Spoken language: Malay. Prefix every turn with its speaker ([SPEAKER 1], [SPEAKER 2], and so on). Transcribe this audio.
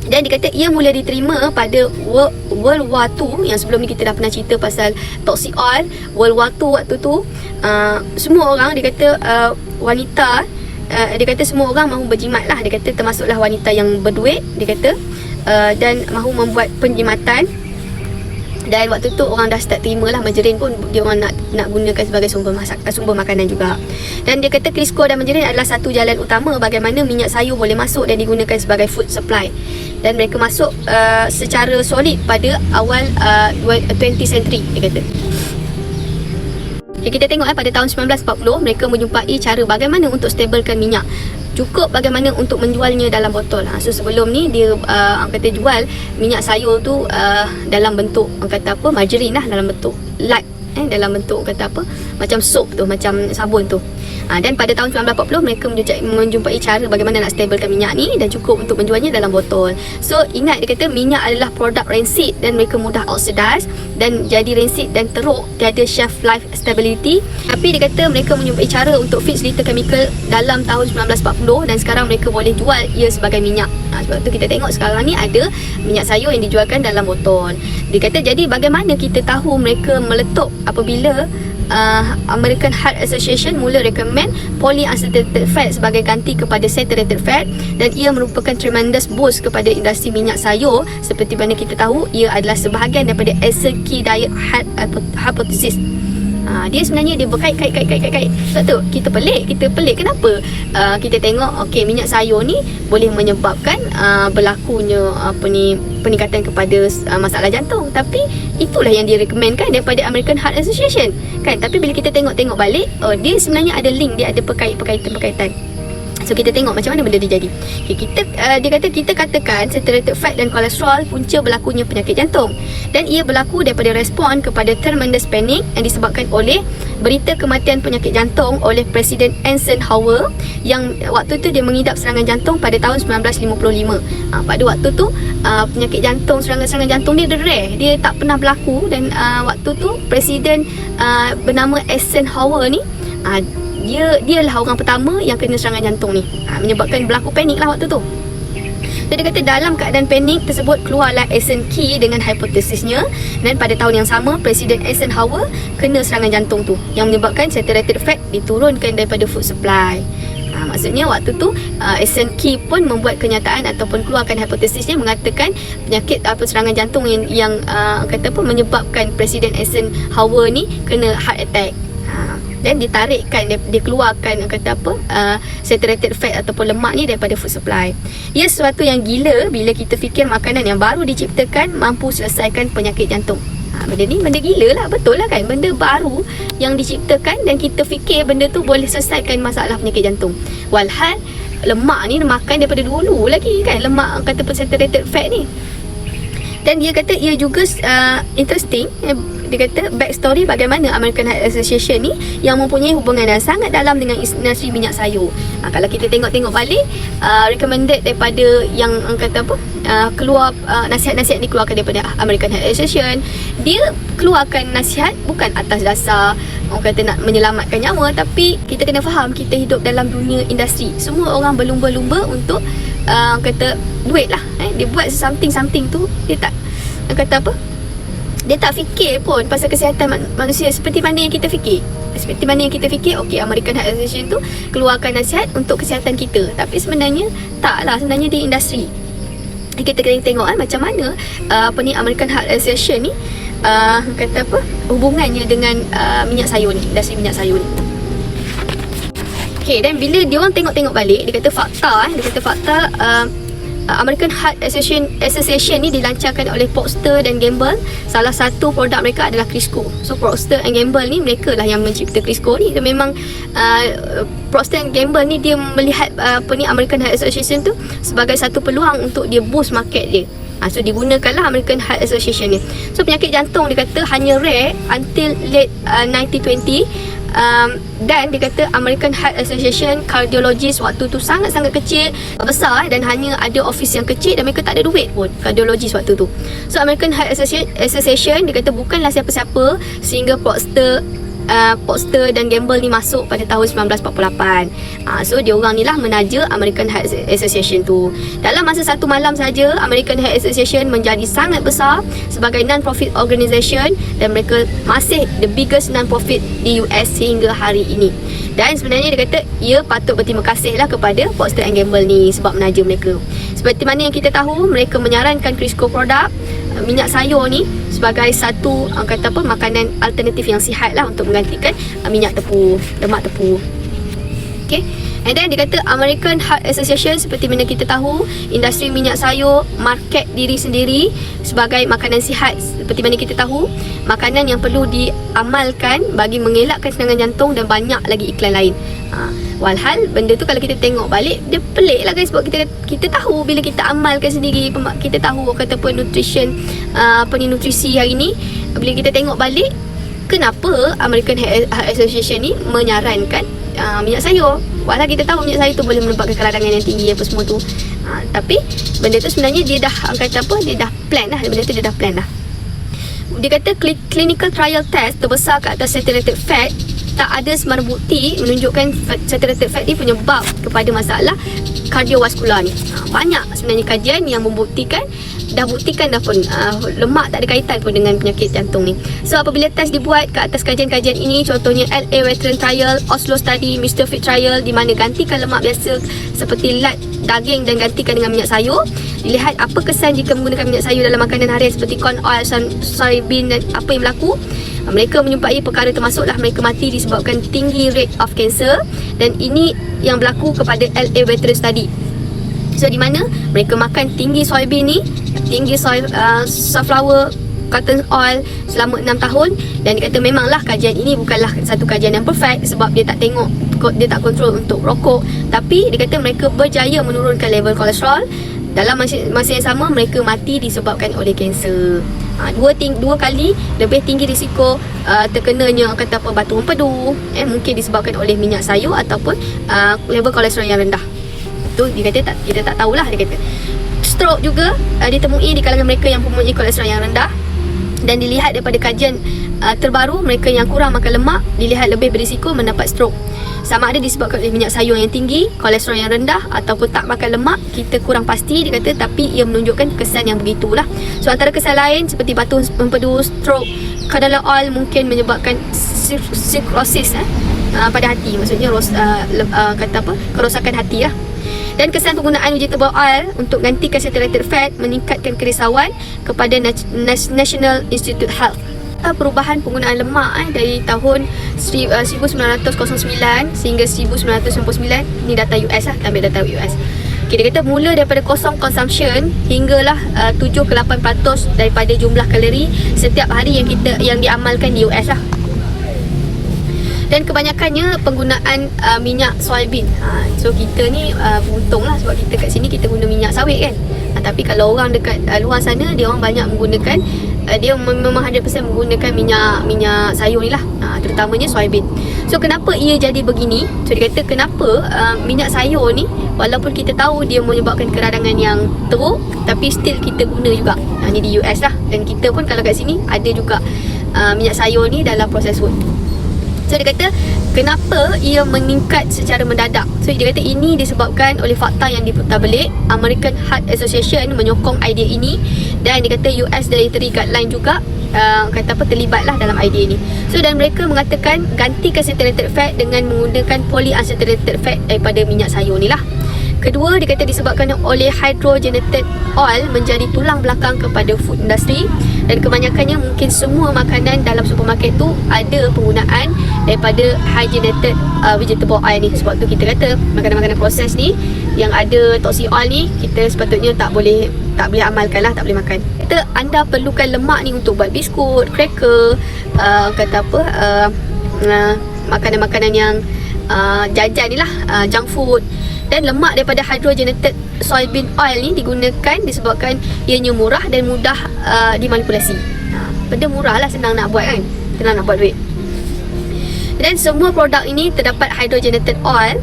[SPEAKER 1] Dan dia kata ia mula diterima pada World War II, yang sebelum ni kita dah pernah cerita pasal toxic oil. World War II waktu tu semua orang, dia kata wanita, dia kata semua orang mahu berjimat lah. Dia kata termasuklah wanita yang berduit, dia kata, dan mahu membuat penjimatan. Dan waktu tu orang dah start terima lah, margarin pun dia orang nak gunakan sebagai sumber makanan juga. Dan dia kata Crisco dan margarin adalah satu jalan utama bagaimana minyak sayur boleh masuk dan digunakan sebagai food supply. Dan mereka masuk secara solid pada awal 20th century, dia kata. Okay, kita tengok pada tahun 1940 mereka menjumpai cara bagaimana untuk stabilkan minyak. Cukup bagaimana untuk menjualnya dalam botol. So sebelum ni dia orang kata jual minyak sayur tu dalam bentuk orang kata apa, margarin lah, dalam bentuk light, dalam bentuk kata apa, macam soap tu, macam sabun tu. Dan pada tahun 1940 mereka menjumpai cara bagaimana nak stabilkan minyak ni dan cukup untuk menjualnya dalam botol. So ingat, dia kata minyak adalah produk rancid dan mereka mudah oxidize dan jadi rancid dan teruk, tiada shelf life stability. Tapi dia kata mereka menjumpai cara untuk fix little chemical dalam tahun 1940 dan sekarang mereka boleh jual ia sebagai minyak. Sebab tu kita tengok sekarang ni ada minyak sayur yang dijualkan dalam botol. Dia kata jadi bagaimana kita tahu mereka meletup apabila American Heart Association mula recommend polyunsaturated fat sebagai ganti kepada saturated fat, dan ia merupakan tremendous boost kepada industri minyak sayur. Seperti mana kita tahu, ia adalah sebahagian daripada SLK diet hypothesis. Dia sebenarnya dia berkait-kait. Sebab tu kita pelik kenapa kita tengok okey, minyak sayur ni boleh menyebabkan berlakunya peningkatan kepada masalah jantung, tapi itulah yang direkomendkan daripada American Heart Association kan. Tapi bila kita tengok balik, dia sebenarnya ada link, dia ada perkaitan. So kita tengok macam mana benda dia jadi. Okay, dia kata kita katakan saturated fat dan kolesterol punca berlakunya penyakit jantung, dan ia berlaku daripada respon kepada tremendous panic yang disebabkan oleh berita kematian penyakit jantung oleh Presiden Eisenhower yang waktu tu dia mengidap serangan jantung pada tahun 1955. Pada waktu tu penyakit jantung, serangan jantung dia rare, dia tak pernah berlaku. Dan waktu tu Presiden bernama Eisenhower ni, dia lah orang pertama yang kena serangan jantung ni, menyebabkan berlaku panik lah waktu tu. So dia kata dalam keadaan panik tersebut keluarlah SNK dengan hipotesisnya, dan pada tahun yang sama Presiden Eisenhower kena serangan jantung tu yang menyebabkan saturated fat diturunkan daripada food supply. Maksudnya waktu tu SNK pun membuat kenyataan ataupun keluarkan hipotesisnya mengatakan penyakit serangan jantung yang kata apa menyebabkan Presiden Eisenhower ni kena heart attack. Dan ditarikkan, dikeluarkan kata apa saturated fat ataupun lemak ni daripada food supply. Ia sesuatu yang gila bila kita fikir makanan yang baru diciptakan mampu selesaikan penyakit jantung. Benda ni benda gila lah, betul lah kan, benda baru yang diciptakan dan kita fikir benda tu boleh selesaikan masalah penyakit jantung. Walhal lemak ni makan daripada dulu lagi kan, lemak kata saturated fat ni. Dan dia kata ia juga interesting, dia kata backstory bagaimana American Heart Association ni yang mempunyai hubungan yang sangat dalam dengan industri minyak sayur. Kalau kita tengok balik, recommended daripada yang kata apa keluar nasihat-nasihat dikeluarkan daripada American Heart Association. Dia keluarkan nasihat bukan atas dasar orang kata nak menyelamatkan nyawa, tapi kita kena faham kita hidup dalam dunia industri. Semua orang berlumba-lumba untuk kata duit lah. Dia buat something tu, dia tak kata apa, dia tak fikir pun pasal kesihatan manusia seperti mana yang kita fikir. Okey, American Heart Association tu keluarkan nasihat untuk kesihatan kita, tapi sebenarnya taklah, sebenarnya dia industri. Kita kena tengok macam mana American Heart Association ni kata apa hubungannya dengan minyak sayur ni, industri minyak sayur ni. Okay, dan bila dia orang tengok balik, dia kata fakta American Heart Association ni dilancarkan oleh Procter dan Gamble. Salah satu produk mereka adalah Crisco. So Procter and Gamble ni mereka lah yang mencipta Crisco ni. Dan memang Procter and Gamble ni dia melihat American Heart Association tu sebagai satu peluang untuk dia boost market dia. So digunakanlah American Heart Association ni. So penyakit jantung dia kata hanya rare until late 1920. Dan dia kata American Heart Association cardiologist waktu tu sangat-sangat kecil, besar, dan hanya ada office yang kecil dan mereka tak ada duit pun, cardiologist waktu tu. So American Heart Association dia kata bukanlah siapa-siapa, sehingga Procter Procter dan Gamble ni masuk pada tahun 1948. So diorang ni lah menaja American Heart Association tu. Dalam masa satu malam saja, American Heart Association menjadi sangat besar sebagai non-profit organisation dan mereka masih the biggest non-profit di US sehingga hari ini. Dan sebenarnya dia kata ia patut berterima kasih lah kepada Procter & Gamble ni sebab menaja mereka. Seperti mana yang kita tahu, mereka menyarankan Crisco produk minyak sayur ni sebagai satu makanan alternatif yang sihat lah untuk menggantikan minyak tepung, lemak tepung. Okay. And then dia kata American Heart Association, seperti mana kita tahu, industri minyak sayur market diri sendiri sebagai makanan sihat. Seperti mana kita tahu, makanan yang perlu diamalkan bagi mengelakkan serangan jantung dan banyak lagi iklan lain. Walhal benda tu kalau kita tengok balik, dia pelik lah guys, sebab kita tahu bila kita amalkan sendiri, kita tahu kata apa nutrisi hari ni, bila kita tengok balik, kenapa American Heart Association ni menyarankan minyak sayur. Walhal kita tahu minyak sayur tu boleh menyebabkan keradangan yang tinggi apa semua tu. Tapi benda tu sebenarnya dia dah dia dah plan lah, benda tu dia dah plan lah. Dia kata clinical trial test terbesar ke atas saturated fat tak ada sembarang bukti menunjukkan saturated fat ni penyebab kepada masalah kardiovaskular ni. Banyak sebenarnya kajian yang membuktikan dah pun lemak tak ada kaitan pun dengan penyakit jantung ni. So apabila test dibuat ke atas kajian-kajian ini, contohnya LA Veteran Trial, Oslo Study, Mr. Fit Trial, di mana gantikan lemak biasa seperti lat, daging dan gantikan dengan minyak sayur, dilihat apa kesan jika menggunakan minyak sayur dalam makanan harian seperti corn oil, soybean dan apa yang berlaku. Mereka menyumpai perkara termasuklah mereka mati disebabkan tinggi rate of cancer, dan ini yang berlaku kepada LA Veteran Study. So di mana mereka makan tinggi soybean ni, tinggi sunflower cotton oil selama 6 tahun, dan dia kata memanglah kajian ini bukanlah satu kajian yang perfect sebab dia tak kontrol untuk rokok, tapi dia kata mereka berjaya menurunkan level kolesterol. Dalam masa yang sama mereka mati disebabkan oleh kanser. Dua kali lebih tinggi risiko terkenanya batu empedu, mungkin disebabkan oleh minyak sayur ataupun level kolesterol yang rendah. Tu dia kata kita tak tahulah. Dia kata stroke juga ditemui di kalangan mereka yang mempunyai kolesterol yang rendah, dan dilihat daripada kajian terbaru, mereka yang kurang makan lemak dilihat lebih berisiko mendapat stroke. Sama ada disebabkan oleh minyak sayur yang tinggi, kolesterol yang rendah ataupun tak makan lemak, kita kurang pasti, dia kata, tapi ia menunjukkan kesan yang begitulah. So antara kesan lain seperti batu empedu, stroke, canola oil mungkin menyebabkan cirrhosis pada hati, maksudnya kerosakan hati lah. Dan kesan penggunaan vegetable oil untuk gantikan saturated fat meningkatkan kerisauan kepada National Institute Health. Perubahan penggunaan lemak dari tahun 1909 sehingga 1999, ni data US lah, kita ambil data US. Okay, dia kata mula daripada kosong consumption hinggalah 7 ke 8% daripada jumlah kalori setiap hari yang diamalkan di US lah. Dan kebanyakannya penggunaan minyak soybean. So kita ni beruntung lah sebab kita kat sini kita guna minyak sawit kan. Tapi kalau orang dekat luar sana, dia orang banyak menggunakan dia memang 100% menggunakan minyak sayur ni lah, terutamanya soybean. So kenapa ia jadi begini? So dia kata kenapa minyak sayur ni walaupun kita tahu dia menyebabkan keradangan yang teruk, tapi still kita guna juga. Ni di US lah. Dan kita pun kalau kat sini ada juga minyak sayur ni dalam proses food. So dia kata kenapa ia meningkat secara mendadak. So dia kata ini disebabkan oleh fakta yang diputar belik. American Heart Association menyokong idea ini, dan dia kata US Dietary Guideline juga terlibatlah dalam idea ini. So dan mereka mengatakan gantikan saturated fat dengan menggunakan polyunsaturated fat daripada minyak sayur ni lah. Kedua, dia kata disebabkan oleh hydrogenated oil menjadi tulang belakang kepada food industry, dan kebanyakannya mungkin semua makanan dalam supermarket tu ada penggunaan daripada hydrogenated vegetable oil ni. Sebab tu kita kata makanan-makanan proses ni yang ada toxic oil ni kita sepatutnya tak boleh amalkan lah, tak boleh makan. Kita anda perlukan lemak ni untuk buat biskut, cracker, makanan-makanan yang jajan ni lah, junk food. Dan lemak daripada hydrogenated soybean oil ni digunakan disebabkan ianya murah dan mudah dimanipulasi. Benda murah lah, senang nak buat kan, senang nak buat duit. Dan semua produk ini terdapat hydrogenated oil